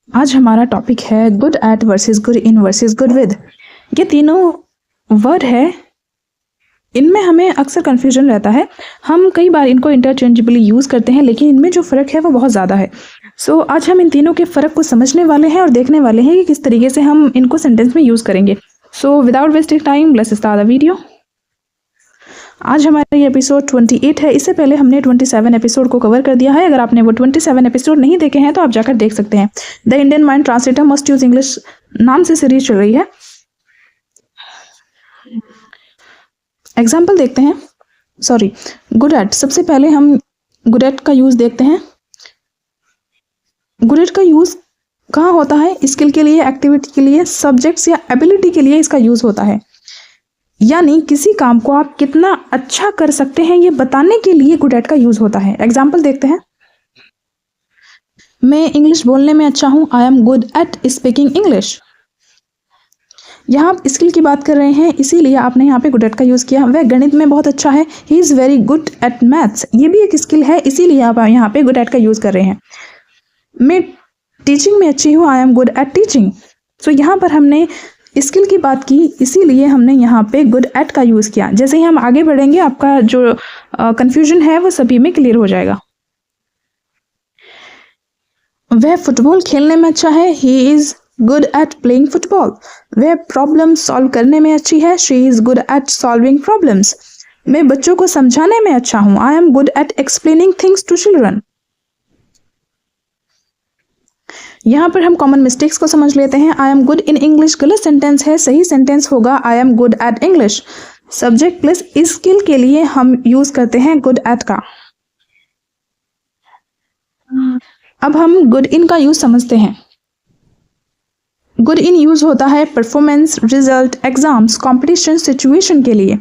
आज हमारा टॉपिक है good at versus good in versus good with. ये तीनों वर्ड है, इनमें हमें अक्सर कन्फ्यूजन रहता है। हम कई बार इनको इंटरचेंजेबली यूज़ करते हैं, लेकिन इनमें जो फ़र्क है वो बहुत ज़्यादा है। सो आज हम इन तीनों के फ़र्क को समझने वाले हैं और देखने वाले हैं कि किस तरीके से हम इनको सेंटेंस में यूज़ करेंगे। So without wasting time let's start the video. आज हमारा ये एपिसोड 28 है। इससे पहले हमने 27 एपिसोड को कवर कर दिया है। अगर आपने वो 27 एपिसोड नहीं देखे हैं तो आप जाकर देख सकते हैं। The Indian mind translator must use English नाम से सीरीज चल रही है। एग्जाम्पल देखते हैं। Sorry, good at. सबसे पहले हम गुड एट का यूज देखते हैं। गुड एट का यूज कहाँ होता है? स्किल के लिए, एक्टिविटी के लिए, सब्जेक्ट्स या एबिलिटी के लिए इसका यूज होता है। यानी किसी काम को आप कितना अच्छा कर सकते हैं ये बताने के लिए गुड एट का यूज होता है। एग्जाम्पल देखते हैं। मैं इंग्लिश बोलने में अच्छा हूं। आई am good eight speaking English. यहाँ आप स्किल की बात कर रहे हैं, इसीलिए आपने यहाँ पे गुड एट का यूज किया। वह गणित में बहुत अच्छा है। He is very good at maths. ये भी एक स्किल है, इसीलिए आप यहाँ पे गुड एट का यूज कर रहे हैं। मैं टीचिंग में अच्छी हूँ। I am good at teaching. So यहाँ पर हमने स्किल की बात की, इसीलिए हमने यहाँ पे गुड एट का यूज किया। जैसे ही हम आगे बढ़ेंगे आपका जो कंफ्यूजन है वो सभी में क्लियर हो जाएगा। वह फुटबॉल खेलने में अच्छा है। He is good at playing football. वह प्रॉब्लम सॉल्व करने में अच्छी है। She is good at solving problems. मैं बच्चों को समझाने में अच्छा हूँ। I am good at explaining things to children. यहाँ पर हम कॉमन मिस्टेक्स को समझ लेते हैं। I am good in English गलत सेंटेंस है, सही सेंटेंस होगा I am good at English. Subject plus skill के लिए हम यूज करते हैं गुड एट का। अब हम गुड इन का यूज समझते हैं। गुड इन यूज होता है performance, result, exams, competition, situation के लिए।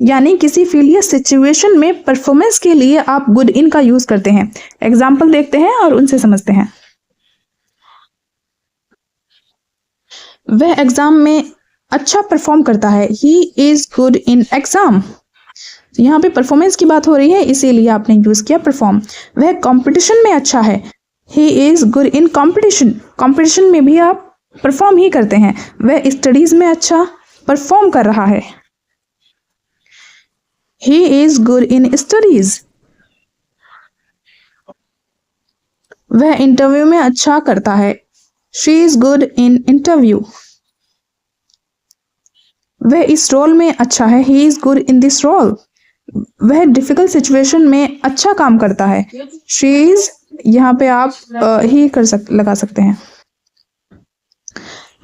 यानी किसी फील्ड या सिचुएशन में परफॉर्मेंस के लिए आप गुड इन का यूज करते हैं। एग्जाम्पल देखते हैं और उनसे समझते हैं। वह एग्जाम में अच्छा परफॉर्म करता है। He is good in exam. यहाँ पे परफॉर्मेंस की बात हो रही है, इसीलिए आपने यूज किया परफॉर्म। वह कंपटीशन में अच्छा है। He is good in competition. Competition में भी आप परफॉर्म ही करते हैं। वह स्टडीज में अच्छा परफॉर्म कर रहा है। He is good in studies. वह इंटरव्यू में अच्छा करता है। She is good in interview. वह इस रोल में अच्छा है। He is good in this role. वह डिफिकल्ट सिचुएशन में अच्छा काम करता है। शी इज, यहाँ पे आप ही लगा सकते हैं।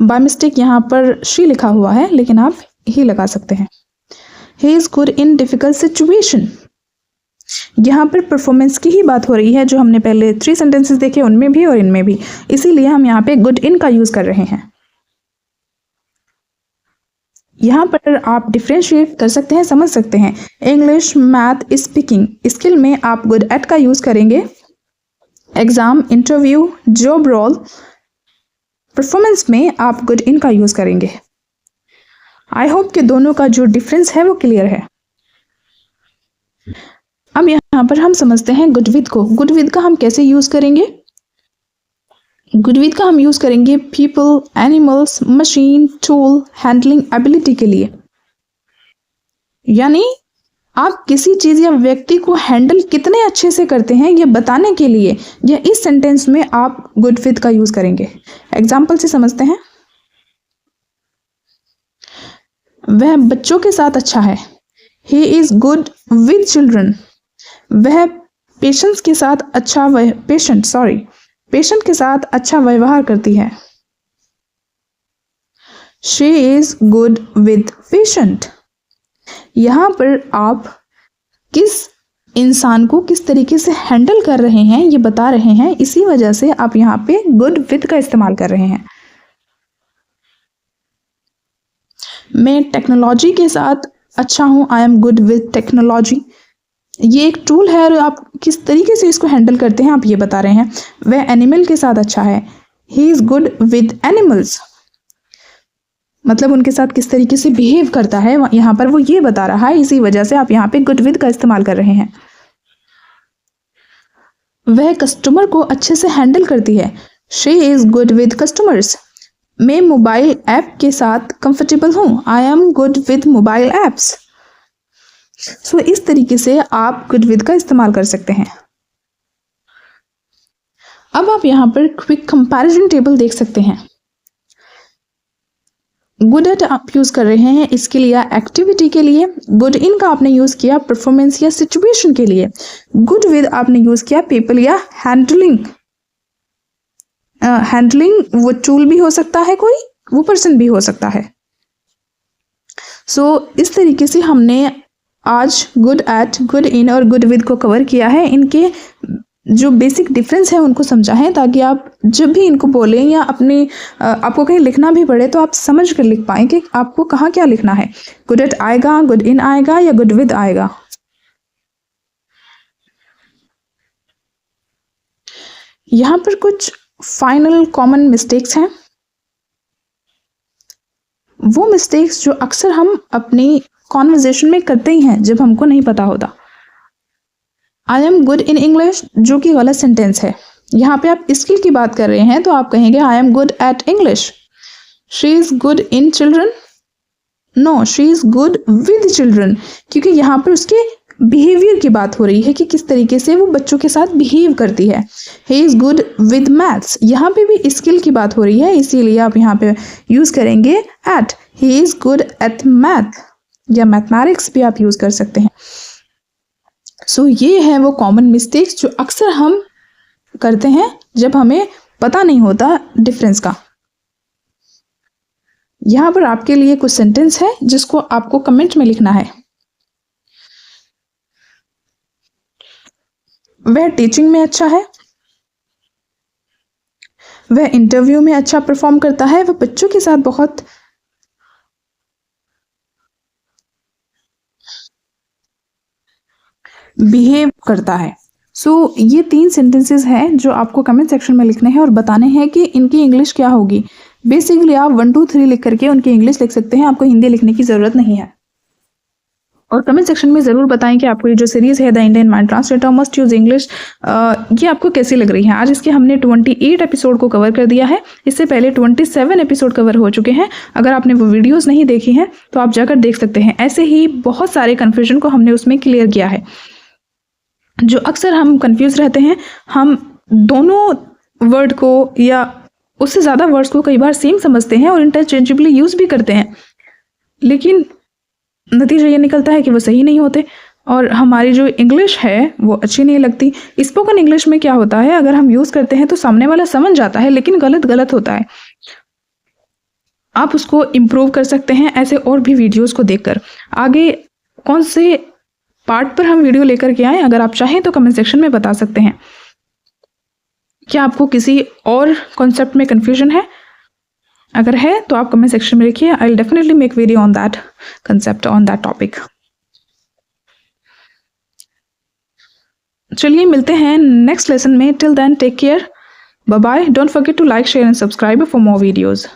बाय मिस्टेक यहाँ पर शी लिखा हुआ है, लेकिन आप ही लगा सकते हैं। ही is good in difficult situation. यहाँ पर परफॉर्मेंस की ही बात हो रही है, जो हमने पहले 3 सेंटेंसेस देखे उनमें भी और इनमें भी, इसीलिए हम यहाँ पे गुड इन का यूज कर रहे हैं। यहाँ पर आप डिफ्रेंशिएट कर सकते हैं, समझ सकते हैं। इंग्लिश, मैथ, स्पीकिंग स्किल में आप गुड एट का यूज करेंगे। Exam, interview, job role, performance में आप गुड इन का यूज करेंगे। आई होप कि दोनों का जो डिफरेंस है वो क्लियर है। अब यहाँ पर हम समझते हैं गुड विद को। गुड विद का हम कैसे यूज करेंगे? गुड विद का हम यूज करेंगे people, animals, machine, tool, handling ability के लिए। यानी आप किसी चीज या व्यक्ति को हैंडल कितने अच्छे से करते हैं ये बताने के लिए, या इस सेंटेंस में आप गुड विद का यूज करेंगे। एग्जाम्पल से समझते हैं। वह बच्चों के साथ अच्छा है। He is good with children. वह पेशेंट के साथ अच्छा व्यवहार करती है। She is good with patient. यहाँ पर आप किस इंसान को किस तरीके से हैंडल कर रहे हैं ये बता रहे हैं, इसी वजह से आप यहाँ पे गुड विद का इस्तेमाल कर रहे हैं। मैं टेक्नोलॉजी के साथ अच्छा हूँ। I am good with technology. ये एक टूल है और आप किस तरीके से इसको हैंडल करते हैं आप ये बता रहे हैं। वह एनिमल के साथ अच्छा है। He is good with animals. मतलब उनके साथ किस तरीके से बिहेव करता है यहाँ पर वो ये बता रहा है, इसी वजह से आप यहाँ पे गुड विद का इस्तेमाल कर रहे हैं। वह कस्टमर को अच्छे से हैंडल करती है। She is good with customers, मैं मोबाइल ऐप के साथ कंफर्टेबल हूँ, I am good with mobile apps. So इस तरीके से आप गुड विद का इस्तेमाल कर सकते हैं। अब आप यहाँ पर क्विक कंपैरिजन टेबल देख सकते हैं। गुड एट आप यूज़ कर रहे हैं इसके लिए एक्टिविटी के लिए, गुड इन का आपने यूज़ किया परफॉर्मेंस या सिचुएशन के लिए, गुड विद आपने यूज़ किया पीपल या हैंडलिंग। हैंडलिंग वो टूल भी हो सकता है, कोई वो पर्सन भी हो सकता है। सो इस तरीके से हमने आज गुड एट, गुड इन और गुड विद को कवर किया है। इनके जो बेसिक डिफरेंस है उनको समझा है, ताकि आप जब भी इनको बोलें या अपने आपको कहीं लिखना भी पड़े तो आप समझ कर लिख पाएँ कि आपको कहाँ क्या लिखना है। गुड एट आएगा, गुड इन आएगा या गुड विद आएगा। यहाँ पर कुछ फाइनल कॉमन मिस्टेक्स हैं, वो मिस्टेक्स जो अक्सर हम अपनी कॉन्वर्जेशन में करते ही हैं जब हमको नहीं पता होता। आई एम गुड इन इंग्लिश जो कि गलत सेंटेंस है। यहाँ पे आप स्किल की बात कर रहे हैं तो आप कहेंगे I am good at English. She is good in children, no she is good with children, क्योंकि यहाँ पर उसके बिहेवियर की बात हो रही है कि किस तरीके से वो बच्चों के साथ बिहेव करती है। ही इज़ गुड विद मैथ्स, यहाँ पे भी स्किल की बात हो रही है, इसीलिए आप यहाँ पे यूज़ करेंगे at. He is good at math या मैथमेटिक्स भी आप यूज़ कर सकते हैं। सो ये है वो कॉमन मिस्टेक्स जो अक्सर हम करते हैं जब हमें पता नहीं होता डिफरेंस का। यहाँ पर आपके लिए कुछ सेंटेंस है जिसको आपको कमेंट में लिखना है। वह टीचिंग में अच्छा है, वह इंटरव्यू में अच्छा परफॉर्म करता है, वह बच्चों के साथ बहुत बिहेव करता है। सो ये 3 सेंटेंसेस हैं जो आपको कमेंट सेक्शन में लिखने हैं और बताने हैं कि इनकी इंग्लिश क्या होगी। बेसिकली आप 1 2 3 लिख करके उनकी इंग्लिश लिख सकते हैं, आपको हिंदी लिखने की ज़रूरत नहीं है। और कमेंट सेक्शन में ज़रूर बताएं कि आपको ये जो सीरीज़ है the Indian mind translator must use English, ये आपको कैसी लग रही है। आज इसके हमने 28 एपिसोड को कवर कर दिया है, इससे पहले 27 एपिसोड कवर हो चुके हैं। अगर आपने वो वीडियोस नहीं देखी हैं तो आप जाकर देख सकते हैं। ऐसे ही बहुत सारे कन्फ्यूजन को हमने उसमें क्लियर किया है। जो अक्सर हम कंफ्यूज रहते हैं, हम दोनों वर्ड को या उससे ज़्यादा वर्ड्स को कई बार सेम समझते हैं और इंटरचेंजेबली यूज़ भी करते हैं, लेकिन नतीजा ये निकलता है कि वो सही नहीं होते और हमारी जो इंग्लिश है वो अच्छी नहीं लगती। स्पोकन इंग्लिश में क्या होता है, अगर हम यूज़ करते हैं तो सामने वाला समझ जाता है, लेकिन गलत होता है। आप उसको इम्प्रूव कर सकते हैं ऐसे और भी वीडियोस को देखकर। आगे कौन से पार्ट पर हम वीडियो लेकर के आएँ, अगर आप चाहें तो कमेंट सेक्शन में बता सकते हैं। क्या आपको किसी और कॉन्सेप्ट में कन्फ्यूजन है? अगर है तो आप कमेंट सेक्शन में लिखिए, I will definitely make video on that concept, on that topic. चलिए मिलते हैं नेक्स्ट लेसन में। Till then take care, bye bye. Don't forget to like, share and subscribe for more videos.